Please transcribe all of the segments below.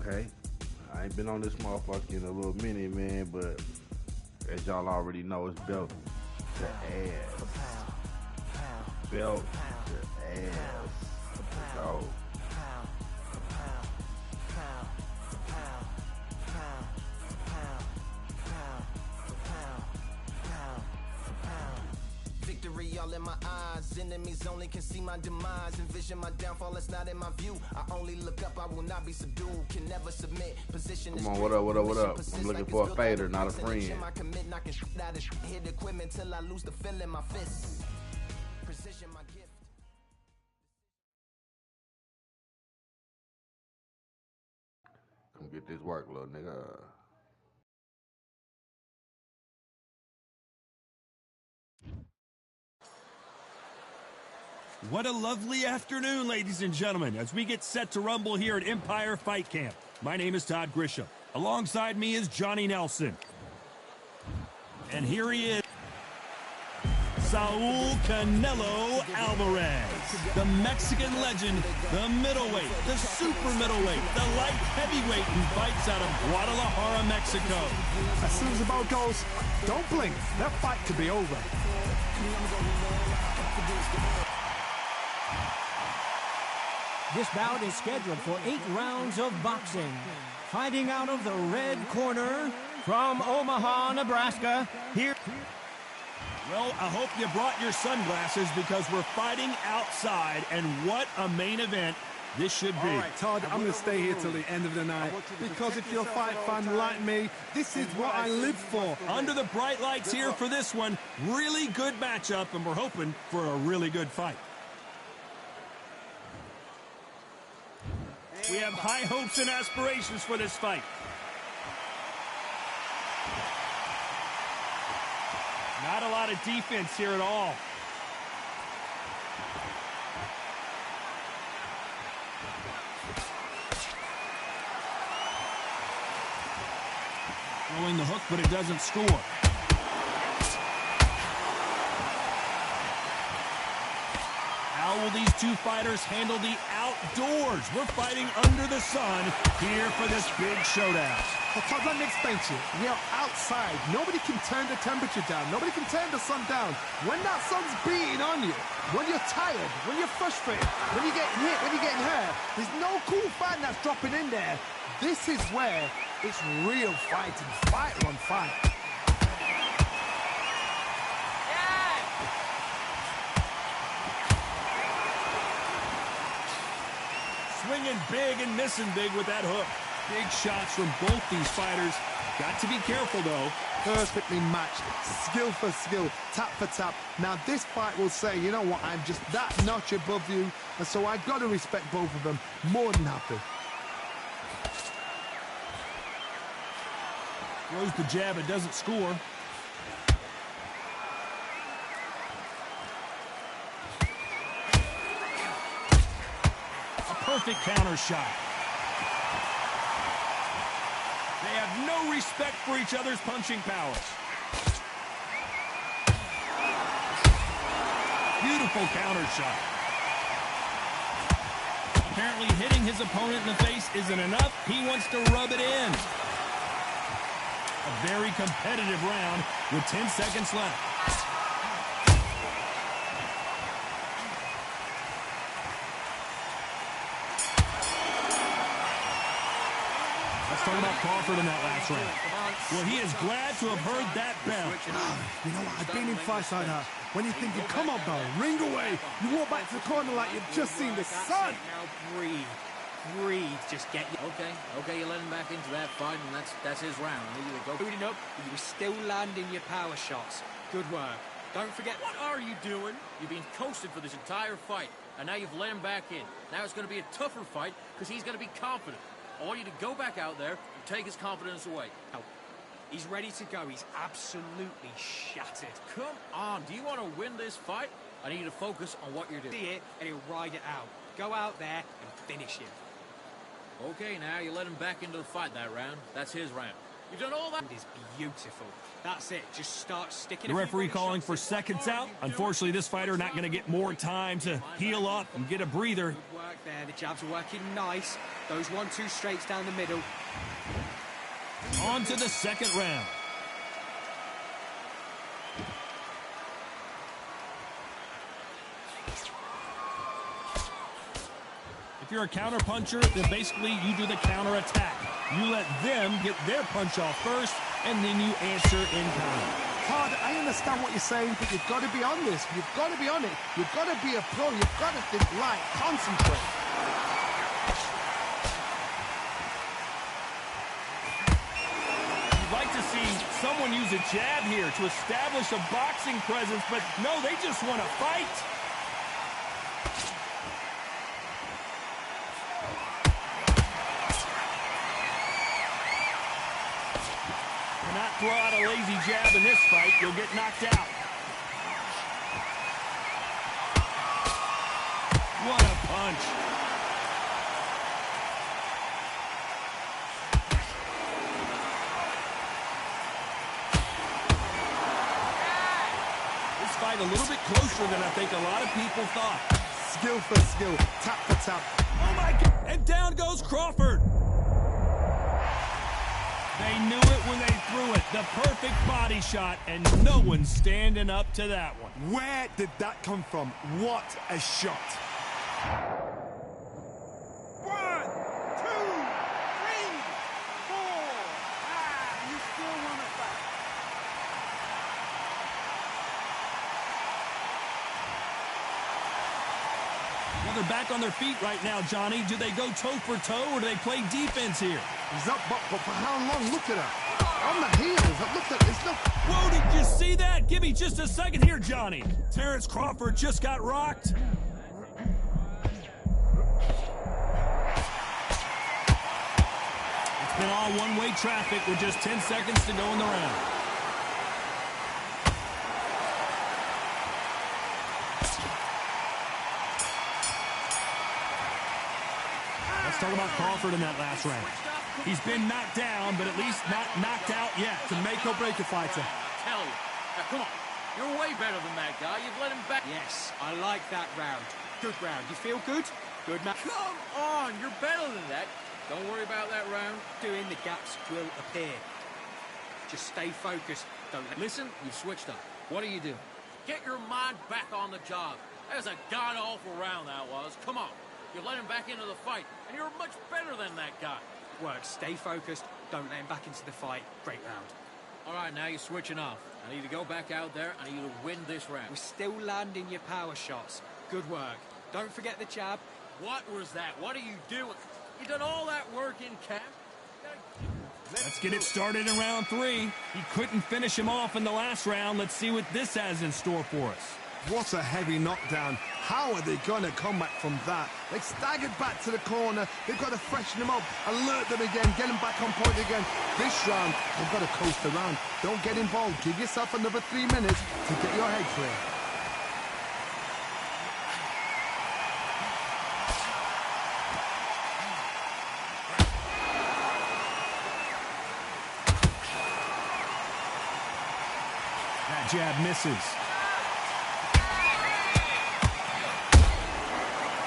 Okay. I ain't been on this motherfucker in a little minute, man, but as y'all already know, it's belt to ass. Belt to ass. Let's go. Victory all in my eyes, enemies only can see my demise. Envision my downfall, it's not in my view. I only look up, I will not be subdued. Can never submit, position. Come on, what up, what up, what up? I'm looking for a fader, not a friend. Hit equipment till I lose the feel in my fists. Precision my gift. Come get this work, little nigga. What a lovely afternoon, ladies and gentlemen, as we get set to rumble here at Empire Fight Camp. My name is Todd Grisham. Alongside me is Johnny Nelson. And here he is, Saul Canelo Alvarez, the Mexican legend, the middleweight, the super middleweight, the light heavyweight who fights out of Guadalajara, Mexico. As soon as the bell goes, don't blink. That fight could be over. This bout is scheduled for 8 rounds of boxing. Fighting out of the red corner from Omaha, Nebraska, here. Well, I hope you brought your sunglasses because we're fighting outside, and what a main event this should be. All right, Todd, I'm going to stay here till the end of the night because if you're a fight fan like me, this is what I live for. Under the bright lights here for this one, really good matchup, and we're hoping for a really good fight. We have high hopes and aspirations for this fight. Not a lot of defense here at all. Throwing the hook, but it doesn't score. How will these two fighters handle the outdoors? We're fighting under the sun here for this big showdown. Well, Todd, let me explain to you. We are outside. Nobody can turn the temperature down. Nobody can turn the sun down. When that sun's beating on you, when you're tired, when you're frustrated, when you're getting hit, when you're getting hurt, there's no cool fan that's dropping in there. This is where it's real fighting, fighter on fight. Swinging big and missing big with that hook. Big shots from both these fighters. Got to be careful, though. Perfectly matched, skill for skill, tap for tap. Now this fight will say, you know what, I'm just that notch above you, and so I've got to respect both of them. More than happy. Throws the jab, it doesn't score. A perfect counter shot. They have no respect for each other's punching powers. Beautiful counter shot. Apparently hitting his opponent in the face isn't enough. He wants to rub it in. A very competitive round with 10 seconds left. Let's talk about Crawford in that last round. Well, he is glad to have heard that bell. You know what, I've been in fights like that. When you're thinking, come on, bell, ring away. You walk back to the corner like you've just seen the sun. Now breathe. Breathe. Just get you. Okay, you're letting back into that fight, and that's his round. I knew you were Building up, but you were still landing your power shots. Good work. Don't forget. What are you doing? You've been coasted for this entire fight, and now you've let him back in. Now it's going to be a tougher fight because he's going to be confident. I want you to go back out there and take his confidence away. Oh, he's ready to go. He's absolutely shattered. Come on. Do you want to win this fight? I need you to focus on what you're doing. See it, and he'll ride it out. Go out there and finish him. Okay, now you let him back into the fight that round. That's his round. You've done all that. It is beautiful. That's it. Just start sticking. The referee calling for seconds out. Unfortunately, this fighter not going to get more time to heal up and get a breather. Good work there. The jabs are working nice. Those 1-2 straights down the middle. On to the second round. If you're a counter puncher, then basically you do the counter attack. You let them get their punch off first, and then you answer in kind. Todd, I understand what you're saying, but you've got to be on this. You've got to be on it. You've got to be a pro. You've got to think light, concentrate. You'd like to see someone use a jab here to establish a boxing presence, but no, they just want to fight. Throw out a lazy jab in this fight, you'll get knocked out. What a punch. This fight a little bit closer than I think a lot of people thought. Skill for skill, tap for tap. Oh my God, and down goes Crawford. They knew it when they threw it. The perfect body shot, and no one's standing up to that one. Where did that come from? What a shot. 1, 2, 3, 4. You still want to fight? Well, they're back on their feet right now, Johnny. Do they go toe for toe, or do they play defense here? He's up, but for how long? Look at her. On the heels. Look at it's no. Whoa, did you see that? Give me just a second here, Johnny. Terrence Crawford just got rocked. It's been all one-way traffic with just 10 seconds to go in the round. Let's talk about Crawford in that last round. He's been knocked down, but at least not knocked out yet. To make or break a fighter. I tell you. Now, come on. You're way better than that guy. You've let him back. Yes, I like that round. Good round. You feel good? Good man. Come on. You're better than that. Don't worry about that round. Doing the gaps will appear. Just stay focused. Don't listen. You've switched up. What do you do? Get your mind back on the job. That was a god-awful round, that was. Come on. You let him back into the fight, and you're much better than that guy. Work. Stay focused. Don't let him back into the fight. Great round. All right, now you're switching off. I need to go back out there. I need you to win this round. We're still landing your power shots. Good work. Don't forget the jab. What was that? What are you doing? You done all that work in camp? Let's get it started in round 3. He couldn't finish him off in the last round. Let's see what this has in store for us. What a heavy knockdown. How are they going to come back from that? They staggered back to the corner. They've got to freshen them up, alert them again, get them back on point again. This round, they've got to coast around. Don't get involved. Give yourself another 3 minutes to get your head clear. That jab misses.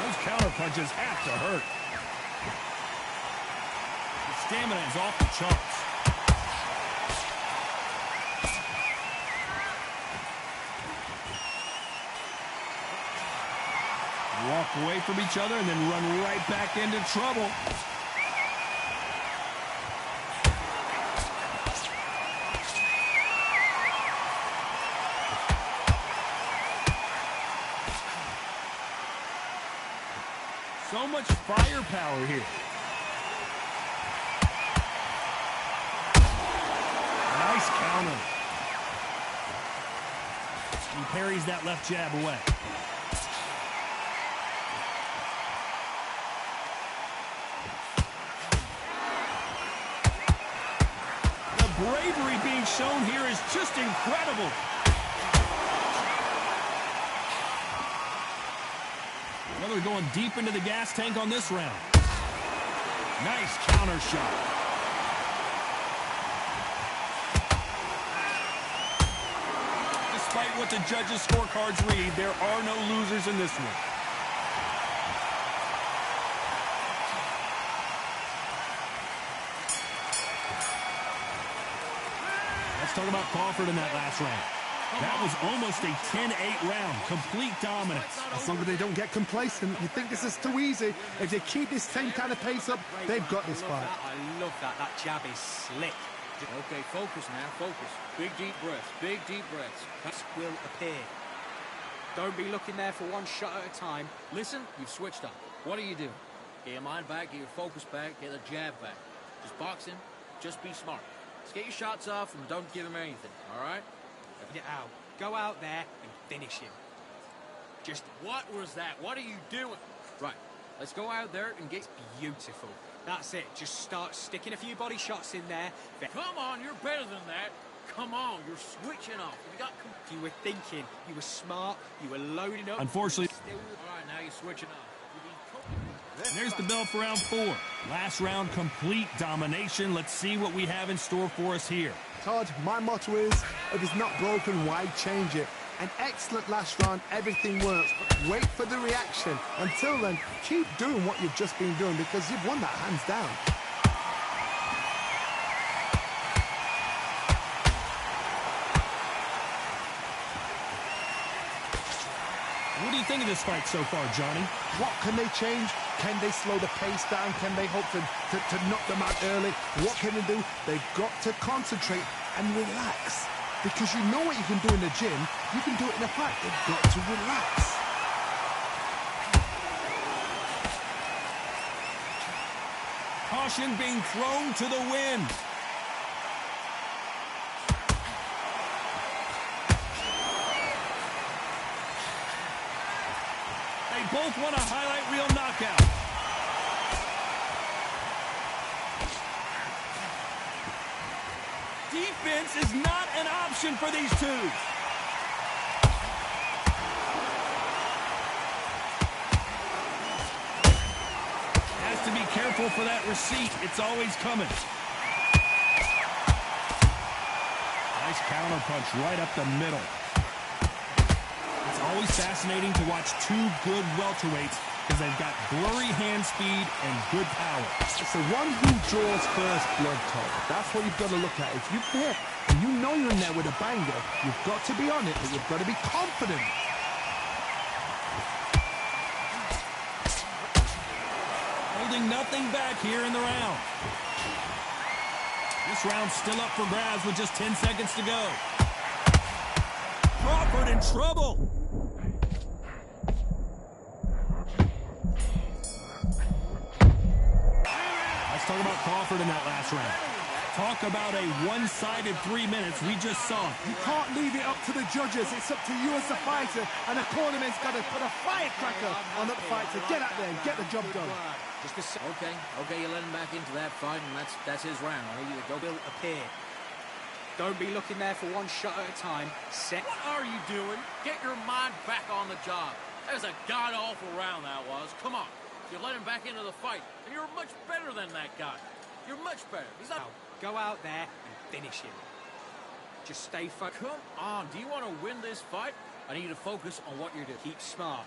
Those counter punches have to hurt. His stamina is off the charts. Walk away from each other and then run right back into trouble. So much firepower here. Nice counter. He parries that left jab away. The bravery being shown here is just incredible. Well, they're going deep into the gas tank on this round. Nice counter shot. Despite what the judges' scorecards read, there are no losers in this one. Let's talk about Crawford in that last round. That was almost a 10-8 round. Complete dominance. As long as they don't get complacent, you think this is too easy. If they keep this same kind of pace up, they've got this fight. I love that. That jab is slick. Okay, focus now, focus. Big deep breaths, big deep breaths. That will appear. Don't be looking there for one shot at a time. Listen, you've switched up. What are you doing? Get your mind back, get your focus back, get the jab back. Just boxing, just be smart. Just get your shots off and don't give him anything, all right? Get out. Go out there and finish him. Just what was that? What are you doing? Right, let's go out there and get beautiful. That's it. Just start sticking a few body shots in there. Come on, you're better than that. Come on, you're switching off. You were thinking. You were smart. You were loading up. Unfortunately. All right, now you're switching off. There's the bell for round 4. Last round, complete domination. Let's see what we have in store for us here. Todd, my motto is, if it's not broken, why change it? An excellent last round, everything works. Wait for the reaction. Until then, keep doing what you've just been doing because you've won that hands down. What do you think of this fight so far, Johnny? What can they change? Can they slow the pace down? Can they hope to knock them out early? What can they do? They've got to concentrate and relax. Because you know what you can do in the gym, you can do it in a fight. They've got to relax. Caution being thrown to the wind. They both want a highlight reel knockout. Defense is not an option for these two. Has to be careful for that receipt. It's always coming. Nice counter punch right up the middle. It's always fascinating to watch two good welterweights because they've got blurry hand speed and good power. It's the one who draws first blood, Todd. That's what you've got to look at. If you're there and you know you're in there with a banger, you've got to be on it, but you've got to be confident. Holding nothing back here in the round. This round's still up for grabs with just 10 seconds to go. Crawford in trouble. Let's talk about Crawford in that last round. Talk about a one-sided 3 minutes. We just saw it. You can't leave it up to the judges. It's up to you as the fighter, and the cornerman's got to put a firecracker on the fight to get out there and get the job done. Okay, you're letting back into that fight, and that's his round. You go. Will appear. Don't be looking there for one shot at a time. Set. What are you doing? Get your mind back on the job. That was a god-awful round, that was. Come on. You let him back into the fight, and you're much better than that guy. You're much better. He's not... Go out there and finish him. Just stay focused. Come on. Do you want to win this fight? I need you to focus on what you're doing. Keep smart.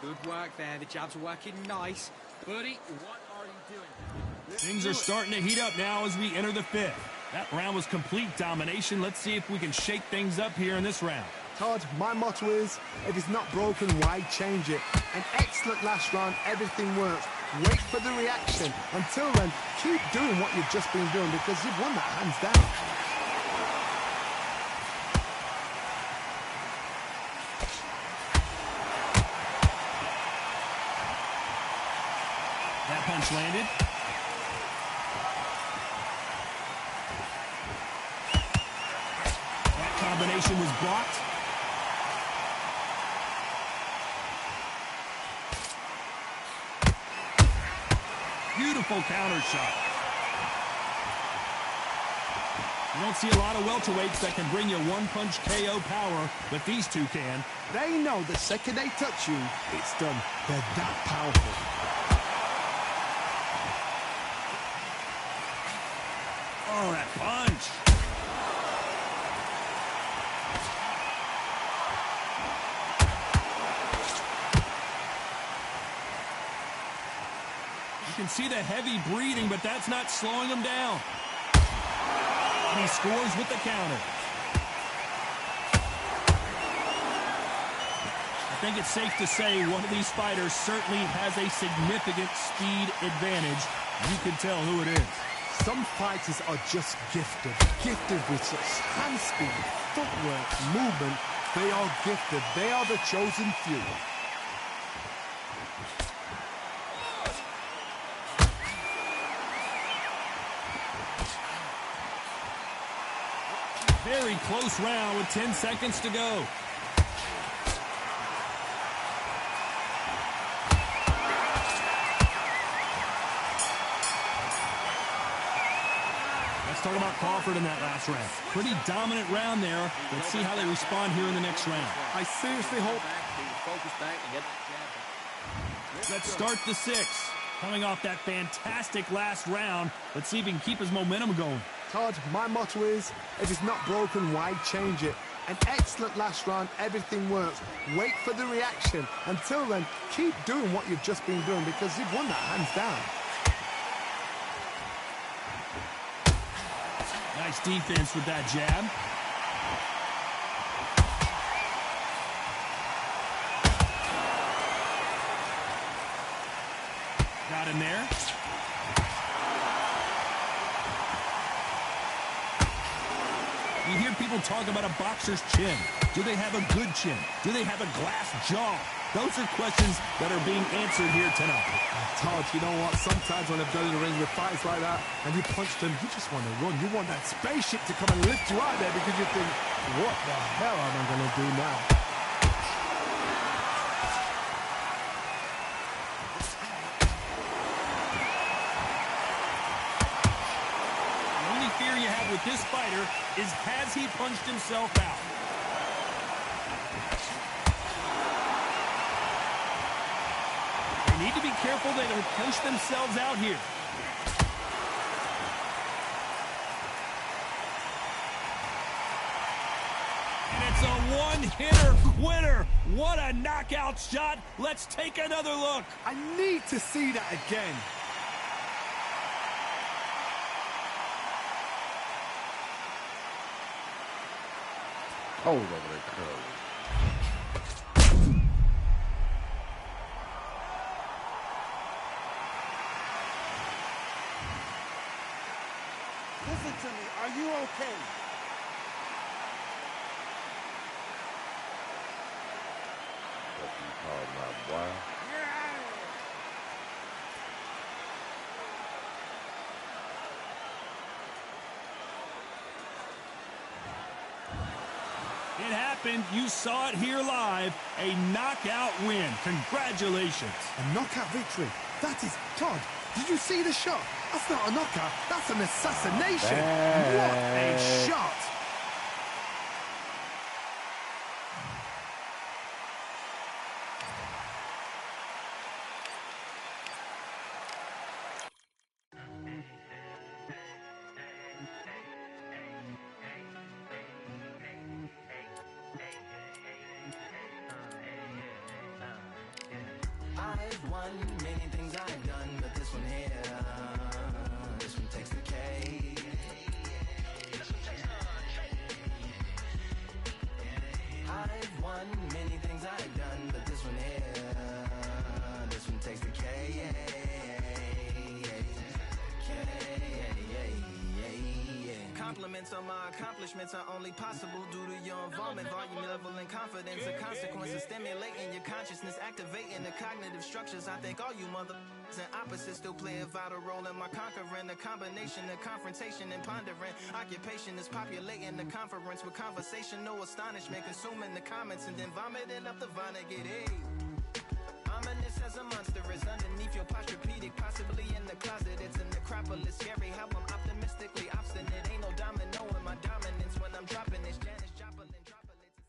Good work there. The jabs are working nice. Buddy, what are you doing? Things are starting to heat up now as we enter the 5th. That round was complete domination. Let's see if we can shake things up here in this round. Todd, my motto is, if it's not broken, why change it? An excellent last round, everything works. Wait for the reaction. Until then, keep doing what you've just been doing because you've won that hands down. That punch landed. That combination was blocked. Beautiful counter shot. You don't see a lot of welterweights that can bring you one-punch KO power, but these two can. They know the second they touch you, it's done. They're that powerful. Oh, that punch. can see the heavy breathing, but that's not slowing him down. And he scores with the counter. I think it's safe to say one of these fighters certainly has a significant speed advantage. You can tell who it is. Some fighters are just gifted with such hand speed, footwork, movement. They are gifted. They are the chosen few. Very close round with 10 seconds to go. Let's talk about Crawford in that last round. Pretty dominant round there. Let's see how they respond here in the next round. I seriously hope... Let's start the 6th. Coming off that fantastic last round, let's see if he can keep his momentum going. Todd, my motto is, if it's not broken, why change it? An excellent last round, everything works. Wait for the reaction. Until then, keep doing what you've just been doing because you've won that hands down. Nice defense with that jab. Got him there. You hear people talk about a boxer's chin. Do they have a good chin? Do they have a glass jaw? Those are questions that are being answered here tonight. Todd, you know what? Sometimes when I've done in the ring with fights like that, and you punch them, you just want to run. You want that spaceship to come and lift you out there because you think, what the hell am I going to do now? With this fighter is, has he punched himself out? They need to be careful they don't punch themselves out here. And it's a one-hitter winner. What a knockout shot. Let's take another look. I need to see that again. Hold over that curve. Listen to me. Are you okay? What you call my boy? It happened. You saw it here live. A knockout win. Congratulations. A knockout victory. That is... Todd, did you see the shot? That's not a knockout. That's an assassination. What a shot. I've won many things I've done, but this one here, this one takes the cake. I've won many things I've done, but this one here, this one takes the cake. Compliments on my accomplishments are only possible due to your involvement, volume, level, and confidence. A consequence of stimulating your consciousness, activating the cognitive structures. I think all you mother and opposites still play a vital role in my conquering. The combination of confrontation and pondering. Occupation is populating the conference with conversation, no astonishment, consuming the comments and then vomiting up the Vonnegut. Hey. Ominous as a monster is underneath your posturepedic, possibly in the closet. It's an necropolis, scary how I'm optimistically obstinate. Ain't no domino in my dominance when I'm dropping this Janis Joplin droplets.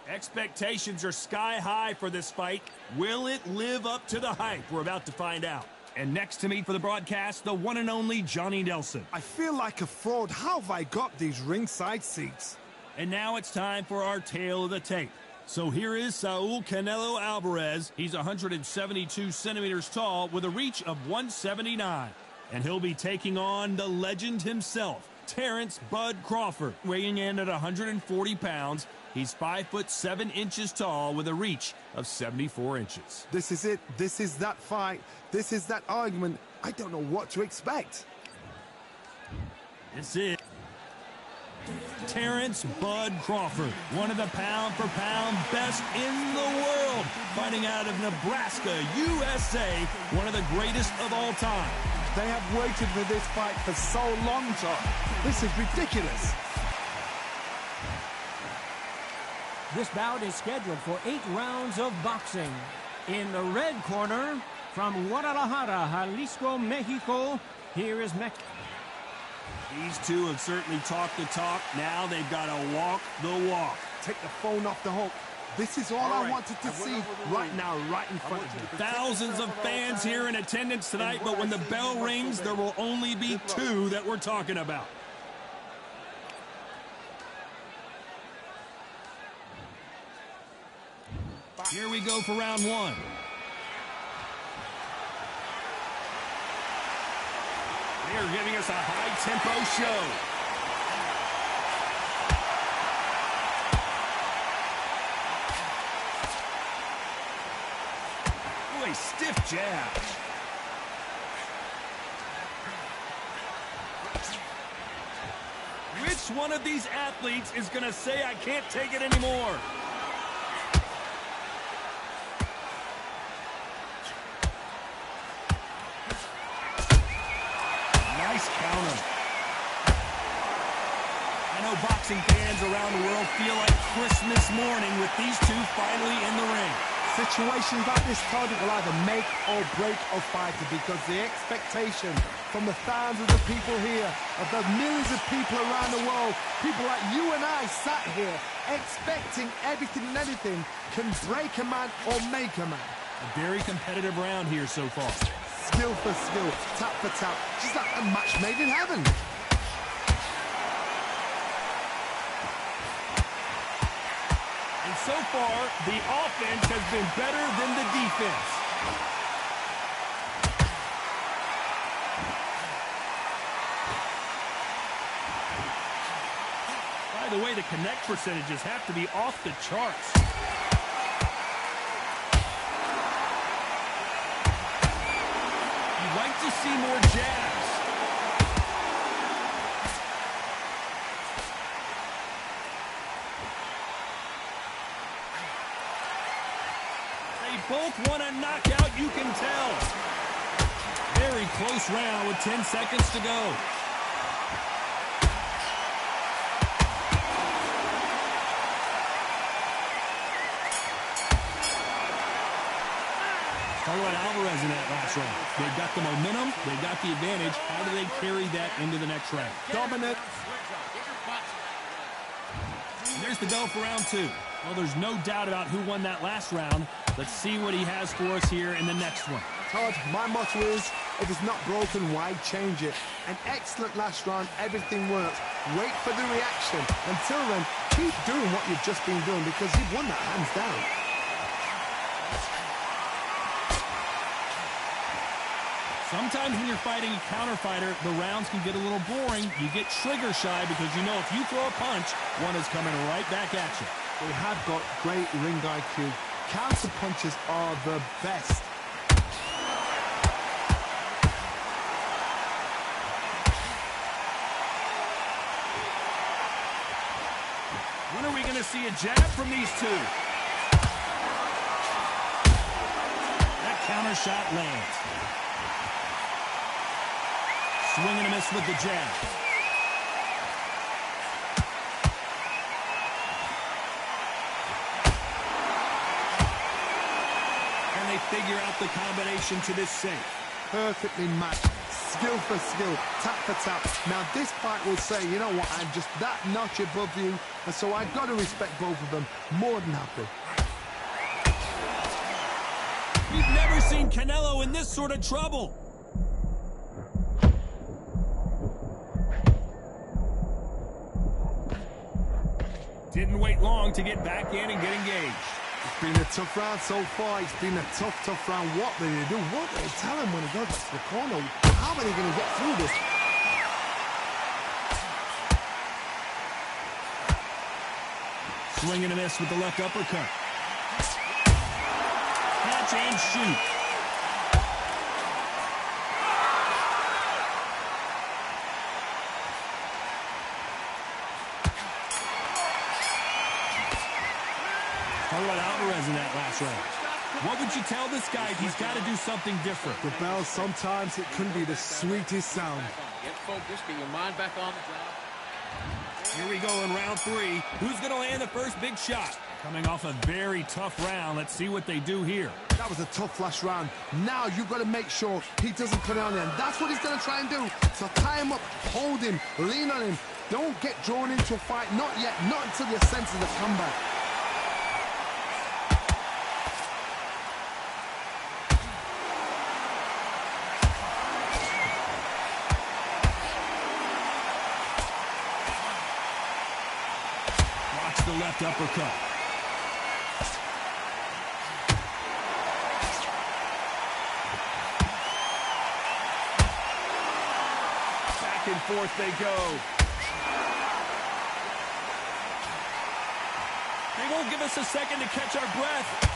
Expectations are sky high for this fight. Will it live up to the hype? We're about to find out. And next to me for the broadcast, the one and only Johnny Nelson. I feel like a fraud. How have I got these ringside seats? And now it's time for our tale of the tape. So here is Saul Canelo Alvarez. He's 172 centimeters tall with a reach of 179. And he'll be taking on the legend himself, Terrence Bud Crawford, weighing in at 140 pounds. He's 5'7" tall with a reach of 74 inches. This is it. This is that fight. This is that argument. I don't know what to expect. This is Terrence Bud Crawford, one of the pound-for-pound best in the world, fighting out of Nebraska, USA, one of the greatest of all time. They have waited for this fight for so long, Tom. This is ridiculous. This bout is scheduled for 8 rounds of boxing. In the red corner, from Guadalajara, Jalisco, Mexico, here is These two have certainly talked the talk. Now they've got to walk the walk. Take the phone off the hook. This is all I wanted to see right now, right in front of me. Thousands of fans here in attendance tonight, but when the bell rings, there will only be 2 that we're talking about. Here we go for round 1. They're giving us a high-tempo show. Boy, stiff jab. Which one of these athletes is going to say, I can't take it anymore? Nice counter. I know boxing fans around the world feel like Christmas morning with these two finally in the ring. Situations like this, Todd, will either make or break a fighter because the expectation from the thousands of people here, of the millions of people around the world, people like you and I sat here expecting everything and anything can break a man or make a man. A very competitive round here so far. Skill for skill, tap for tap, just like a match made in heaven. And so far, the offense has been better than the defense. By the way, the connect percentages have to be off the charts. You'd like to see more jabs. They both want a knockout, you can tell. Very close round with 10 seconds to go. Talk about Alvarez in that last round. They've got the momentum, they've got the advantage. How do they carry that into the next round? Dominant. And there's the bell for round 2. Well, there's no doubt about who won that last round. Let's see what he has for us here in the next one. Todd, my motto is, if it's not broken, why change it? An excellent last round, everything works. Wait for the reaction. Until then, keep doing what you've just been doing because you've won that hands down. Sometimes when you're fighting a counter fighter, the rounds can get a little boring. You get trigger shy because you know if you throw a punch, one is coming right back at you. They have got great ring IQ. Counter punches are the best. When are we going to see a jab from these two? That counter shot lands. Swing and a miss with the jab. And they figure out the combination to this safe. Perfectly matched. Skill for skill, tap for tap. Now this fight will say, you know what, I'm just that notch above you, and so I've got to respect both of them. More than happy. We've never seen Canelo in this sort of trouble. Didn't wait long to get back in and get engaged. It's been a tough round so far. It's been a tough round. What do they do? What do they tell him when he goes to the corner? How are they going to get through this? Swing and a miss with the left uppercut. Catch and shoot. Talk about Alvarez in that last round. What would you tell this guy if he's got to do something different? The bell, sometimes it can be the sweetest sound. Get focused, get your mind back on the job. Here we go in round 3. Who's going to land the first big shot? Coming off a very tough round. Let's see what they do here. That was a tough last round. Now you've got to make sure he doesn't put it on him. That's what he's going to try and do. So tie him up, hold him, lean on him. Don't get drawn into a fight. Not yet. Not until your senses have come back. The left uppercut. Back and forth they go. They won't give us a second to catch our breath.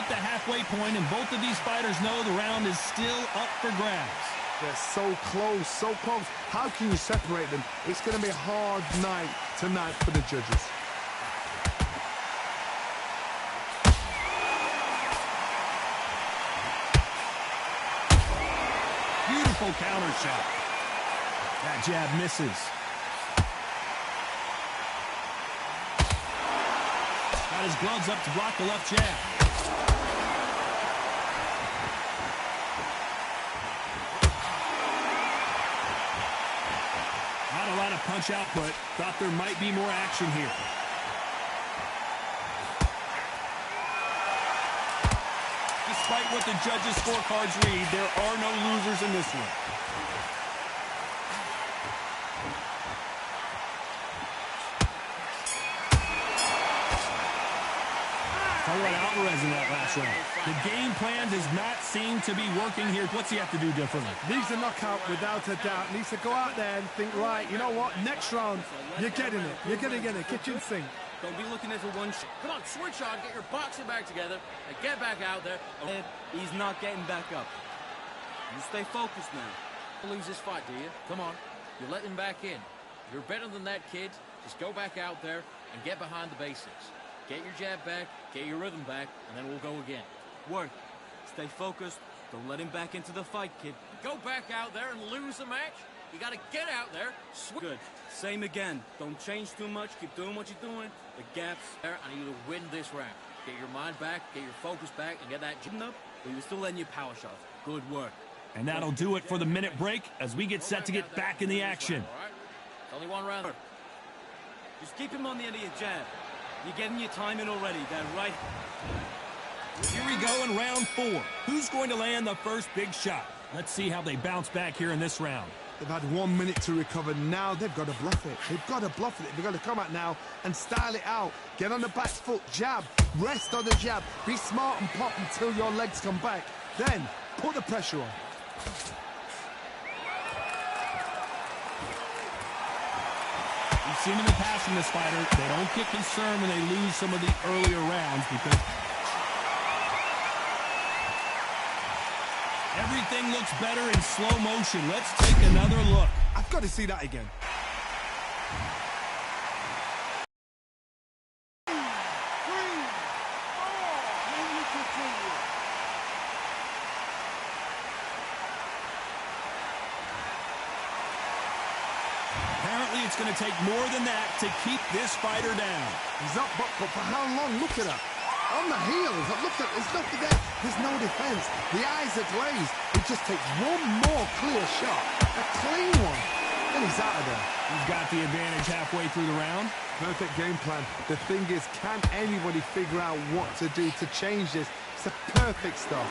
The halfway point, and both of these fighters know the round is still up for grabs. They're so close, so close. How can you separate them? It's going to be a hard night tonight for the judges. Beautiful counter shot. That jab misses. Got his gloves up to block the left jab. Not a lot of punch output. Thought there might be more action here. Despite what the judges' scorecards read, there are no losers in this one. Talk about Alvarez in that last round. The game plan does not seem to be working here. What's he have to do differently? Needs a knockout without a doubt. Needs to go out there and think, right, you know what? Next round, you're getting it. You're going to get it. Kitchen sink. Don't be looking at the one shot. Come on, switch on, get your boxing back together, and get back out there. He's not getting back up. You stay focused now. Don't lose this fight, do you? Come on. You're letting him back in. You're better than that, kid. Just go back out there and get behind the basics. Get your jab back, get your rhythm back, and then we'll go again. Work. Stay focused. Don't let him back into the fight, kid. Go back out there and lose the match. You got to get out there. Good. Same again. Don't change too much. Keep doing what you're doing. The gaps there. I need you to win this round. Get your mind back, get your focus back, and get that jab up, but you're still letting your power shots. Good work. And that'll do it for the minute break as we get set to get back in the action. All right? It's only one round. Just keep him on the end of your jab. You're getting your time in already. That right. Here we go in round 4. Who's going to land the first big shot? Let's see how they bounce back here in this round. They've had 1 minute to recover. Now they've got to bluff it. They've got to bluff it. They've got to come out now and style it out. Get on the back foot, jab, rest on the jab. Be smart and pop until your legs come back. Then put the pressure on. We've seen in the past from this fighter, they don't get concerned when they lose some of the earlier rounds because everything looks better in slow motion. Let's take another look. I've got to see that again. Apparently, it's going to take more than that to keep this fighter down. He's up, but for how long? Look at that. On the heels. Look at there's nothing there. There's no defense. The eyes are glazed. It just takes one more clear shot. A clean one. And he's out of there. He's got the advantage halfway through the round. Perfect game plan. The thing is, can anybody figure out what to do to change this? It's a perfect start.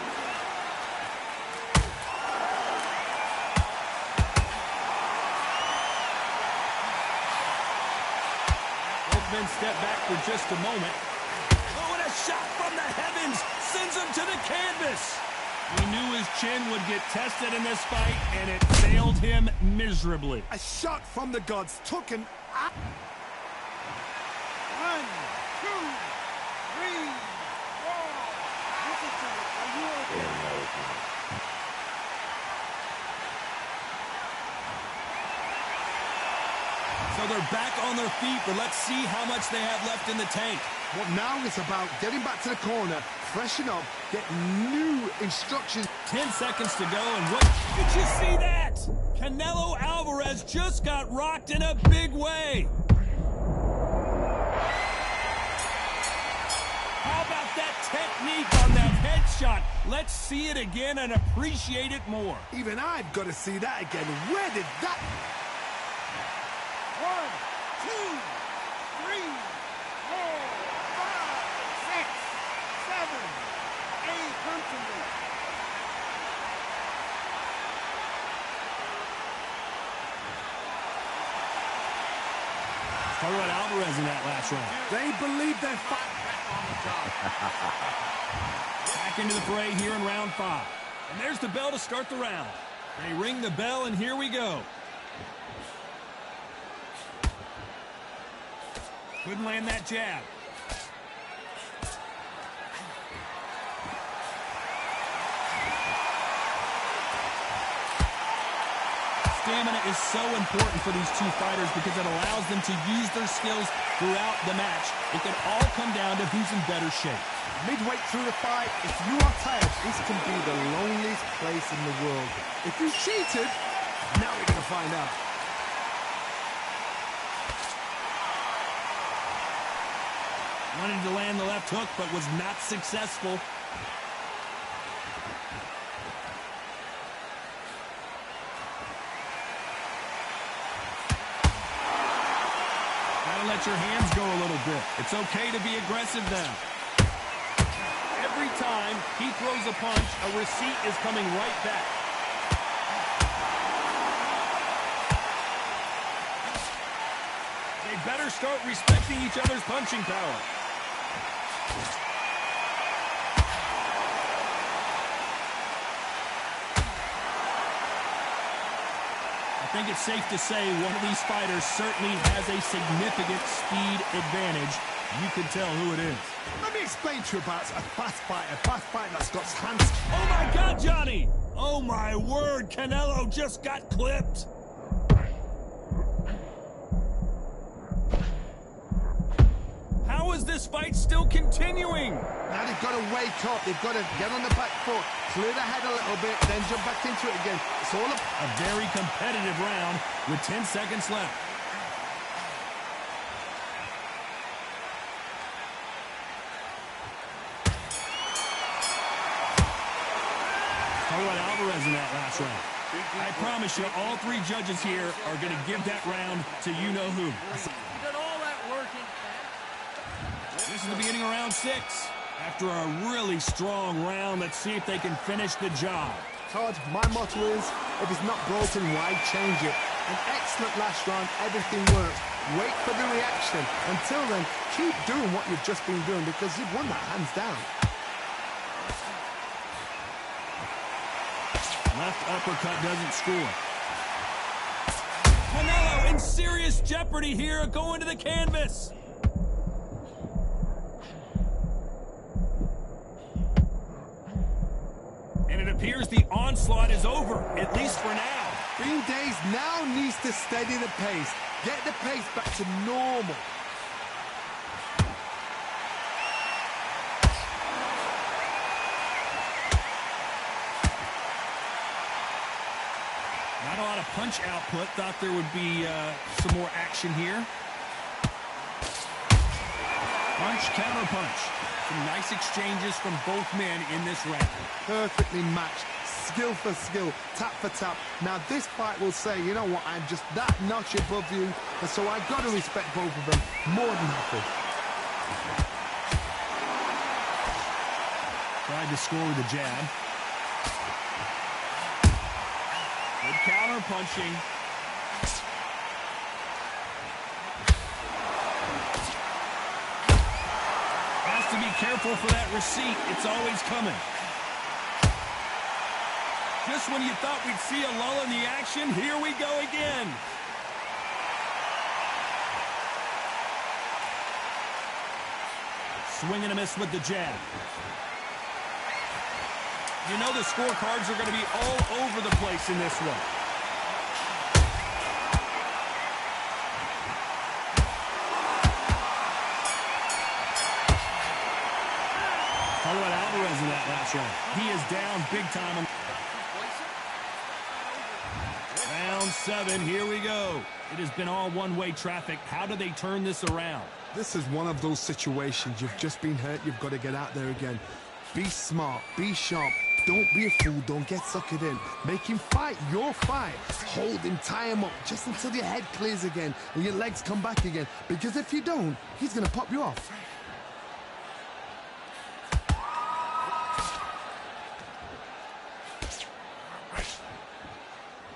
Both men step back for just a moment. Oh, and a shot from the heavens sends him to the canvas. He knew his chin would get tested in this fight, and it failed him miserably. A shot from the gods took him out. 1, 2, 3, 4. Listen to it. Are you okay? So they're back on their feet, but let's see how much they have left in the tank. What now is about getting back to the corner, freshen up, get new instructions. 10 seconds to go, and what? Did you see that? Canelo Alvarez just got rocked in a big way. How about that technique on that headshot? Let's see it again and appreciate it more. Even I've got to see that again. Where did that... 1, 2, 3, 4, 5, 6, 7, 8. Come to me. Talk about Alvarez in that last round. They believe they're fighting. Back into the fray here in round 5. And there's the bell to start the round. They ring the bell, and here we go. Couldn't land that jab. Stamina is so important for these two fighters because it allows them to use their skills throughout the match. It can all come down to who's in better shape. Midway through the fight, if you are tired, this can be the loneliest place in the world. If you cheated, now we're going to find out. Wanted to land the left hook, but was not successful. Gotta let your hands go a little bit. It's okay to be aggressive now. Every time he throws a punch, a receipt is coming right back. They better start respecting each other's punching power. I think it's safe to say one of these fighters certainly has a significant speed advantage. You can tell who it is. Let me explain to you about a fast fighter that's got hands. Oh my God, Johnny! Oh my word, Canelo just got clipped. How is this fight still continuing? Now they've got to wake up. They've got to get on the back foot, clear the head a little bit, then jump back into it again. It's all a very competitive round with 10 seconds left. Talk about Alvarez in that last round. I promise you, all three judges here are going to give that round to you-know-who. You did all that working. This is the beginning of round 6. After a really strong round, let's see if they can finish the job. Todd, my motto is, if it's not broken, why change it? An excellent last round, everything worked. Wait for the reaction. Until then, keep doing what you've just been doing because you've won that hands down. Left uppercut doesn't score. Canelo in serious jeopardy here, going to the canvas. And it appears the onslaught is over, at least for now. Bean Days now needs to steady the pace. Get the pace back to normal. Not a lot of punch output. Thought there would be some more action here. Punch, counter punch. Some nice exchanges from both men in this round. Perfectly matched, skill for skill, tap for tap. Now this fight will say, you know what, I'm just that notch above you, and so I've got to respect both of them. More than happy. Tried to score with a jab. Good counter punching. Has to be careful for that receipt. It's always coming. Just when you thought we'd see a lull in the action, here we go again. Swing and a miss with the jab. You know the scorecards are going to be all over the place in this one. Talk about Alvarez in that last round. He is down big time. Round 7, here we go. It has been all one-way traffic. How do they turn this around? This is one of those situations. You've just been hurt. You've got to get out there again. Be smart. Be sharp. Don't be a fool. Don't get suckered in. Make him fight your fight. Hold him. Tie him up just until your head clears again and your legs come back again. Because if you don't, he's going to pop you off.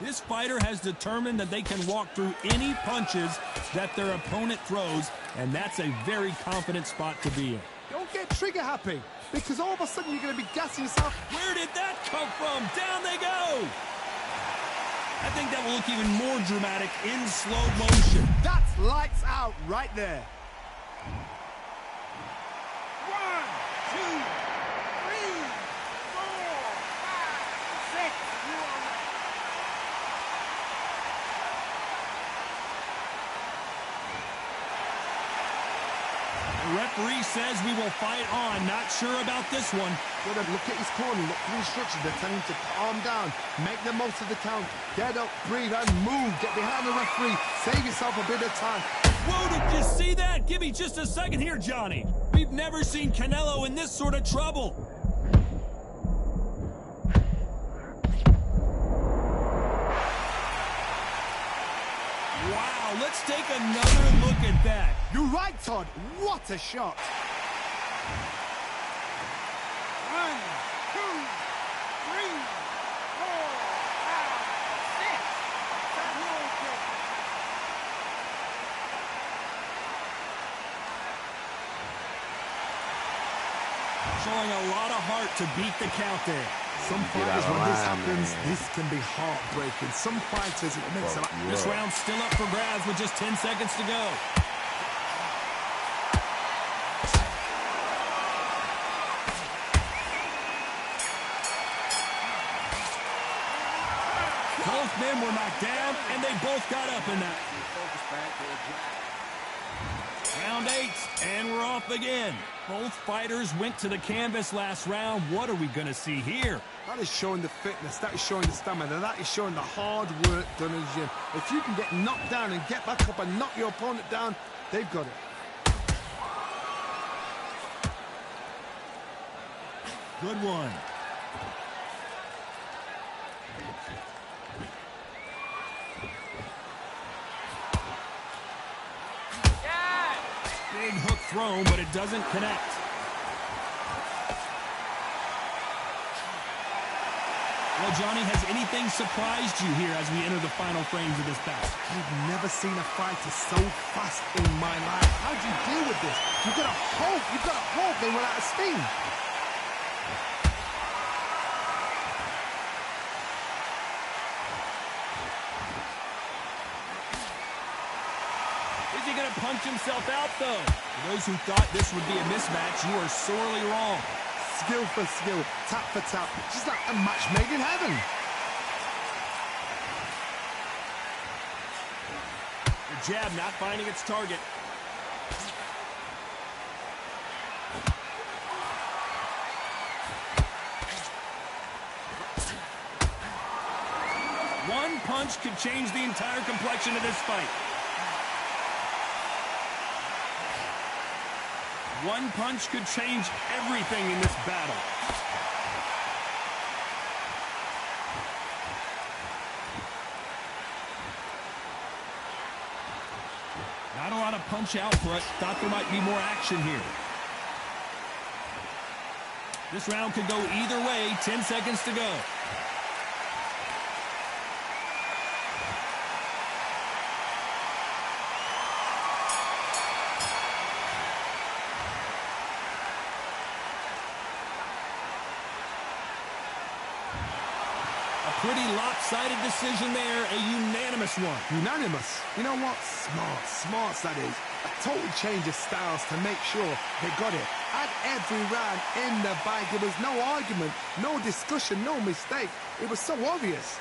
This fighter has determined that they can walk through any punches that their opponent throws, and that's a very confident spot to be in. Don't get trigger happy, because all of a sudden you're going to be gassing yourself. Where did that come from? Down they go! I think that will look even more dramatic in slow motion. That's lights out right there. 1, 2, 3, 4, 5, 6. You are ready. The referee says we will fight on. Not sure about this one. Look at his corner. Look for the instructions. They're telling him to calm down. Make the most of the count. Get up, breathe, and move. Get behind the referee. Save yourself a bit of time. Whoa, did you see that? Give me just a second here, Johnny. We've never seen Canelo in this sort of trouble. Wow, let's take another look at that. You're right, Todd. What a shot. 1, 2, 3, 4, 5, 6. Showing a lot of heart to beat the count there. Some fighters, when this happens, this can be heartbreaking. Some fighters, it makes it. This round's still up for grabs with just 10 seconds to go. Both men were knocked down, and they both got up in that. Round 8, and we're off again. Both fighters went to the canvas last round. What are we going to see here? That is showing the fitness. That is showing the stamina. That is showing the hard work done in the gym. If you can get knocked down and get back up and knock your opponent down, they've got it. Good one. Big hook thrown, but it doesn't connect. Well, Johnny, has anything surprised you here as we enter the final frames of this bout? I've never seen a fighter so fast in my life. How do you deal with this? You've got to hope they run out of steam. Is he going to punch himself out, though? For those who thought this would be a mismatch, you are sorely wrong. Skill for skill, tap for tap, just like a match made in heaven. The jab not finding its target. One punch could change the entire complexion of this fight. One punch could change everything in this battle. Not a lot of punch output. Thought there might be more action here. This round could go either way. 10 seconds to go. Pretty lopsided decision there, a unanimous one. Unanimous? You know what? Smart, that is. A total change of styles to make sure they got it. At every round in the bag, there was no argument, no discussion, no mistake. It was so obvious.